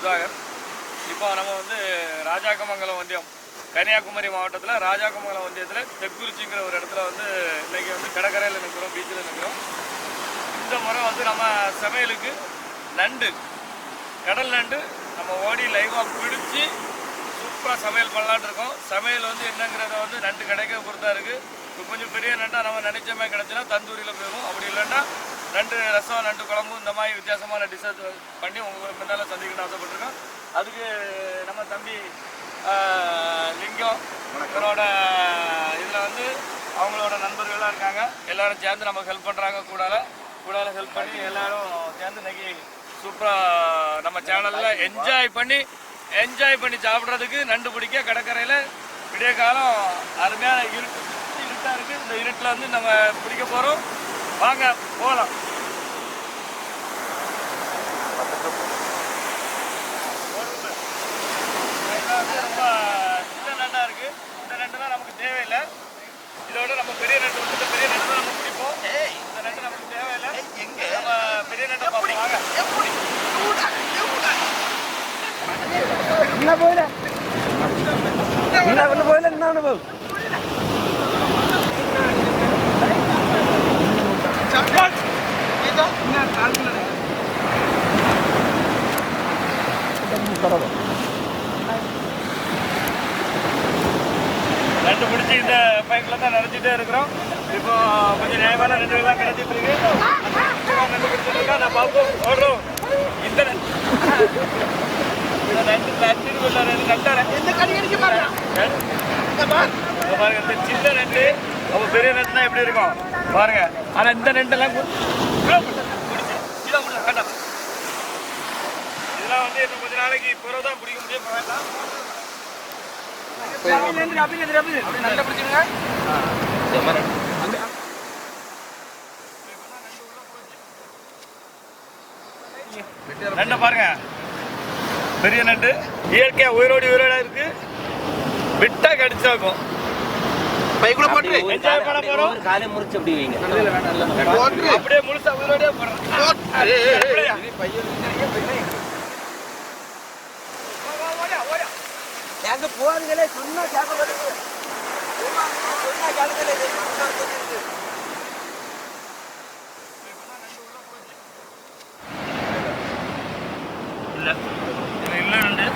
சுதாகர். இப்போ நம்ம வந்து ராஜாக்கமங்கலம் ஒன்றியம், கன்னியாகுமரி மாவட்டத்தில் ராஜாக்கமங்கலம் ஒன்றியத்தில் தெக்குறிச்சிங்கிற ஒரு இடத்துல வந்து இன்றைக்கி வந்து கடற்கரையில் நிற்கிறோம், பீச்சில் நிற்கிறோம். இந்த முறை வந்து நம்ம சமையலுக்கு நண்டு, கடல் நண்டு நம்ம ஓடி லைவாக பிடிச்சி சூப்பராக சமையல் பண்ணலான்னு இருக்கோம். சமையல் வந்து என்னங்கிறத வந்து நண்டு கிடைக்க பொறுத்தா இருக்குது. இப்போ கொஞ்சம் பெரிய நண்டாக நம்ம நினைச்ச மாதிரி கிடச்சின்னா தந்தூரியில் போயிடும். அப்படி இல்லைன்னா நண்டு ரசம், நண்டு குழம்பு இந்த மாதிரி வித்தியாசமான டிஷ்ஷை பண்ணி உங்கள் முன்னால் சந்திக்கணும்னு ஆசைப்பட்டிருக்கோம். அதுக்கு நம்ம தம்பி லிங்கம் இவரோட இதில் வந்து அவங்களோட நண்பர்கள்லாம் இருக்காங்க. எல்லோரும் சேர்ந்து நமக்கு ஹெல்ப் பண்ணுறாங்க. கூடால ஹெல்ப் பண்ணி எல்லோரும் சேர்ந்து இன்னைக்கு சூப்பராக நம்ம சேனலில் என்ஜாய் பண்ணி சாப்பிட்றதுக்கு நண்டு பிடிக்க கடற்கரையில் விடிய காலம் அருமையான இருட்டாக இருக்குது. இந்த இருட்டில் வந்து நம்ம பிடிக்க போகிறோம். வாங்க போகலாம். ரொம்ப சின்ன நண்டாக இருக்குது. இந்த நண்டுலாம் நமக்கு தேவையில்லை. இதோட நம்ம பெரிய நண்டு வந்து பெரிய நண்டு தான் நம்ம பிடிப்போம். இந்த நண்டு நமக்கு தேவையில்லை. நம்ம பெரிய நண்டை பார்ப்போம். வாங்க. என்ன போயில என்ன போகுது நண்டு பிடிச்சி இந்த பைக்கில் தான் நினைச்சிட்டே இருக்கிறோம். இப்போ கொஞ்சம் நியாயமான நண்டுகள்லாம் கிடைச்சிட்டு இருக்கு. நண்டு பிடிச்சிருக்கா நான் பார்ப்போம் ஓடுறோம். இந்த பாருங்க, சின்ன நண்டு அப்போ பெரிய நண்டுனா எப்படி இருக்கும் பாருங்க. ஆனா இந்த நண்டெல்லாம் இதெல்லாம் வந்து இன்னும் கொஞ்ச நாளைக்கு பிறகுதான் பிடிக்க முடியும். நண்டை பாருங்க, பெரிய நண்டு இயற்கையா உயிரோட இருக்கு. விட்டா கடிச்சாக்கும். பைக்குள்ள போட்டு என்ஜாய் பண்ண போறோம். காலை முறிச்சு அப்படி வைங்க. அப்படியே முழுசா உயிரோடே போறோம். எங்க போறீங்களே சொன்னா கேட்க மாட்டீங்க. இல்ல நண்டு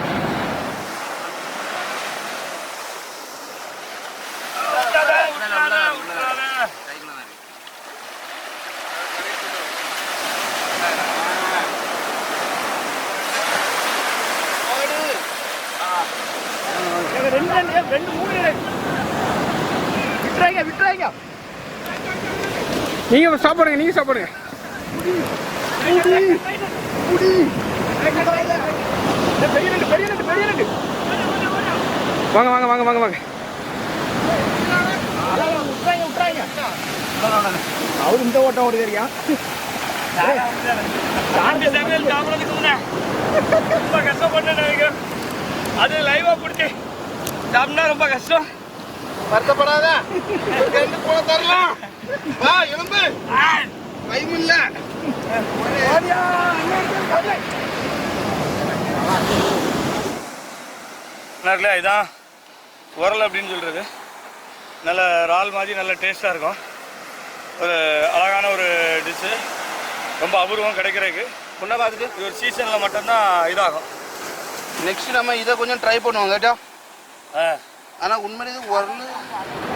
ரெண்டு மூணு விட்டுறாங்க. நீங்க சாப்பிடுங்க. பெரிய நண்டு வாங்க. அவரு இந்த ஓட்டம் ஓடுறியா? ரொம்ப கஷ்டப்பட்டு அது லைவா பிடிச்சி சாப்பிட்டா ரொம்ப கஷ்டம். வருத்தப்படாத, போல தரலாம். வா எலும்பு டைம் இல்ல. இதான் உரல் அப்படின்னு சொல்றது. நல்ல இறால் மாதிரி நல்ல டேஸ்டாக இருக்கும். ஒரு அழகான ஒரு டிஷ்ஷு, ரொம்ப அபூர்வம் கிடைக்கிறதுக்கு. முன்னே பார்த்துட்டு இது ஒரு சீசனில் மட்டும்தான் இதாகும். நெக்ஸ்ட் நம்ம இதை கொஞ்சம் ட்ரை பண்ணுவோம் கேட்டா. ஆனால் உண்மையிலே இது உரல்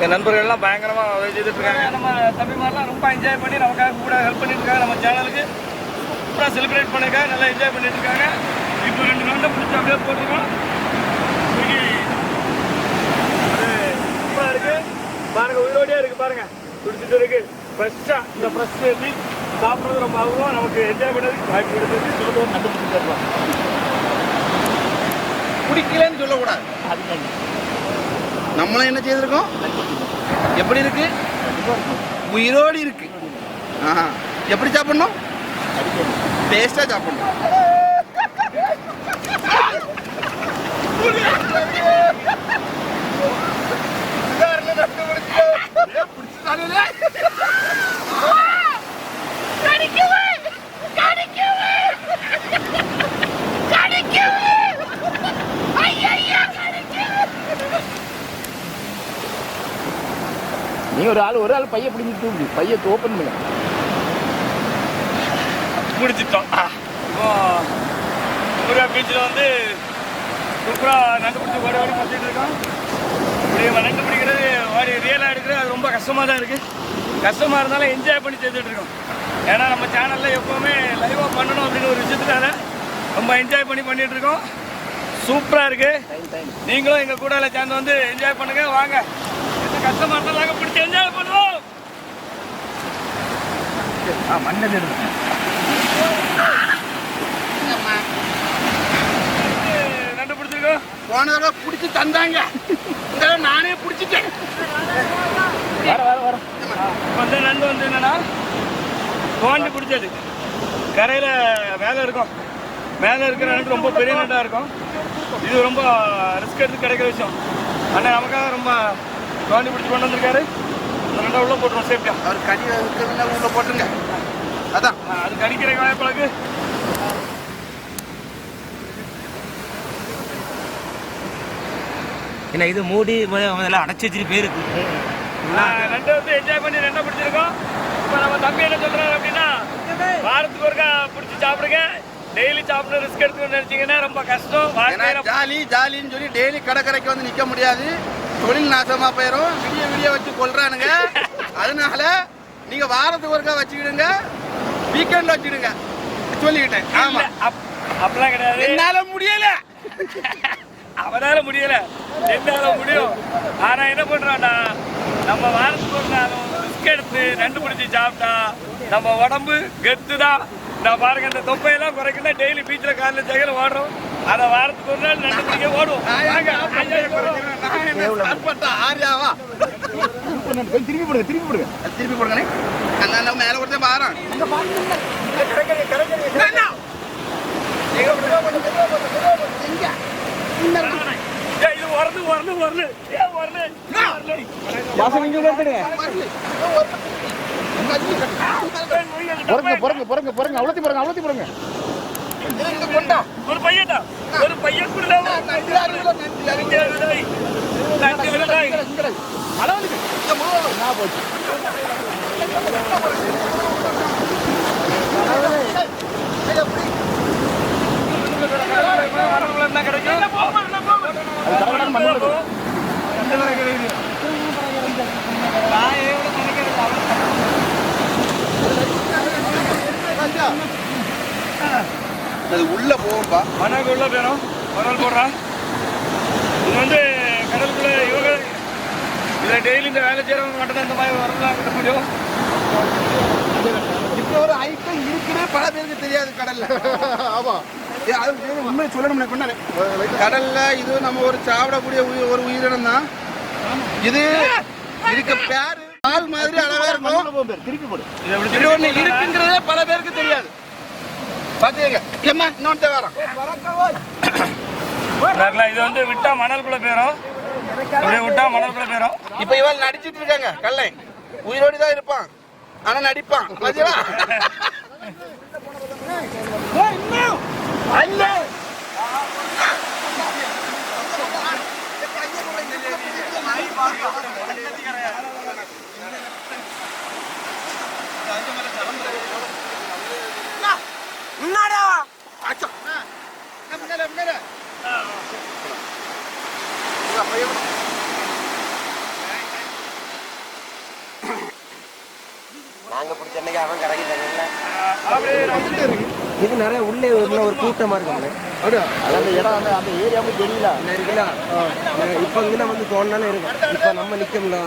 என் நண்பர்கள்லாம் பயங்கரமாக செய்துட்ருக்காங்க. நம்ம தம்பிமாரெலாம் ரொம்ப என்ஜாய் பண்ணி நமக்காக கூட ஹெல்ப் பண்ணிட்டுருக்காங்க. நம்ம சேனலுக்கு சூப்பராக செலிப்ரேட் பண்ணிருக்காங்க, நல்லா என்ஜாய் பண்ணிட்டுருக்காங்க. இப்போ 2 நண்டை பிடிச்சி அப்படியே போட்டிருக்கோம். சூப்பராக இருக்குது பாருங்கள், உயிரோடையே இருக்குது பாருங்கள், குடிச்சிட்டு இருக்குது. ஃப்ரெஷ்ஷாக இந்த ஃப்ரெஷ் ஏற்றி சாப்பிட்றது ரொம்ப ஆகும். நமக்கு என்ஜாய் பண்ணுறதுக்கு வாய்ப்பு கொடுத்தது சொல்லுவோம். நண்டு பிடிச்சி தருவோம். பிடிக்கலன்னு சொல்லக்கூடாது. அது நம்மளும் என்ன செய்திருக்கோம், எப்படி இருக்கு, உயிரோடு இருக்கு. எப்படி சாப்பிடணும், டேஸ்டா சாப்பிடணும். Gotta kill it! ஒரு ஆள் பைய பிடிச்சிட்டு பைய ஓப்பன் பண்ண பிடிச்சிட்டோம். இப்போ பீச்சில் வந்து சூப்பராக நண்டு பிடிச்சி ஓடி பார்த்துட்டு இருக்கோம். இப்படி நண்டு பிடிக்கிறது ஓடி ரியலாக எடுக்கிறது அது ரொம்ப கஷ்டமாக தான் இருக்குது. கஷ்டமாக இருந்தாலும் என்ஜாய் பண்ணி செய்துட்டு இருக்கோம். ஏன்னா நம்ம சேனலில் எப்போவுமே லைவாக பண்ணணும் அப்படின்னு ஒரு விஷயத்துக்காக ரொம்ப என்ஜாய் பண்ணிட்டு இருக்கோம். சூப்பராக இருக்குது. நீங்களும் எங்கள் கூட சேர்ந்து வந்து என்ஜாய் பண்ணுங்க. வாங்க, எந்த கஷ்டமாக இருந்தாலும் நாங்கள் பிடிச்சி என்ஜாய் பண்ணுவோம். மண்ணல் நண்டு பிடிச்சிருக்கோம். போன தடவை பிடிச்சி தந்தாங்க, நானே பிடிச்சிட்டேன். வந்து நண்டு வந்து என்னன்னா தோண்டி பிடிச்சது கரையில் மேலே இருக்கும். மேலே இருக்கிற நண்டு ரொம்ப பெரிய நண்டாக இருக்கும். இது ரொம்ப ரிஸ்க் எடுத்து கிடைக்கிற விஷயம். ஆனால் நமக்காக ரொம்ப தோண்டி பிடிச்சி கொண்டு வந்திருக்காரு. அந்த நண்டை உள்ளே போட்டுருவோம் சேஃப்டியா. அவர் கனி உள்ளே போட்டுருங்க. அதான் அது கடிக்கிற வாய்ப்பழகு. ஏன்னா இது மூடி முதல்ல அடைச்சி வச்சுட்டு போயிருக்கு. நண்டை வந்து என்ஜாய் பண்ணி நண்டை பிடிச்சிருக்கோம். இப்போ நம்ம தம்பி என்ன சொல்றாரு அப்படின்னா, வாரத்துக்கு ஒருக்கா பிடிச்சி சாப்பிடுங்க. டெய்லி சாப்பிட ரிஸ்க் எடுத்துக்கணும்னு நினைச்சீங்கன்னா ரொம்ப கஷ்டம். ஜாலின்னு சொல்லி டெய்லி கடற்கரைக்கு வந்து நிற்க முடியாது. தொழில் நாசமா போயிடும். விடிய வச்சு கொள்றானுங்க. அதனால நீங்க வாரத்துக்கு ஒருக்கா வச்சுக்கிடுங்க, வீக்கெண்ட்ல வச்சுக்கிடுங்க சொல்லிக்கிட்டேன். ஆமா, அப்படிலாம் கிடையாது. என்னால முடியல, அவனால முடியல, என்னால முடியும். ஆனா என்ன பண்றான்டா, நம்ம வாரத்துக்கு ஒரு நாள் ரிஸ்க் எடுத்து நண்டு பிடிச்சி சாப்பிட்டா நம்ம உடம்பு கெத்து தான். நான் பாருங்க, இந்த தொப்பையெல்லாம் குறைக்கணும். டெய்லி பீச்சில் காலையில் ஜெகல ஓடுறோம். அதை வாரத்துக்கு ஒரு நாள் நண்டு பிடிக்க ஓடுவோம். ஆரியாவா திருப்பி போடுங்க. மேல கொடுத்த பாரம் இது வரல. அவ்வளோத்தி போறங்க. ஒரு பையன் கூட என்ன கிடைக்கும். அது உள்ள போகும்பா, மணக்கு உள்ள போயிடும். மணல் போடுறான். இது வந்து கடலுக்குள்ள இவங்க இதில் டெய்லி இந்த வேலை செய்கிறவங்க மட்டும்தான் இந்த மாதிரி வரலாம் கிட்ட முடியும். இப்ப ஒரு ஐட்டம் இருக்குன்னே பல பேருக்கு தெரியாது கடல்ல. ஆமா, உண்மையை சொல்லணும். கடல்ல இது நம்ம ஒரு சாப்பிடக்கூடிய ஒரு உயிரினம் தான். இது இதுக்கு பேரு பால் மாதிரி அழகா இருக்கும். திருப்பி போடு. இது ஒண்ணு இருக்குங்கிறதே பல பேருக்கு தெரியாது. பாத்தீங்க, இன்னொன்று வரோம். இது வந்து விட்டா மணலுக்குள்ள போயிடும். விட்டா மணலுக்குள்ள போயிடும். இப்ப இவள் நடிச்சிட்டு இருக்காங்க. கல்லை உயிரோடு தான் இருப்பான், ஆனா நடிப்பான். நாங்க பிடிச்ச அன்னைக்கு அவன் கரைக்கிட்டாங்க. இது நிறைய உள்ளே ஒரு கூட்டமா இருக்கு. அந்த இடம் அந்த ஏரியாவுக்கு தெரியல. இருக்குல்ல, இப்ப இங்கே வந்து தோணாலும் இருக்கும். இப்ப நம்ம நிக்கல.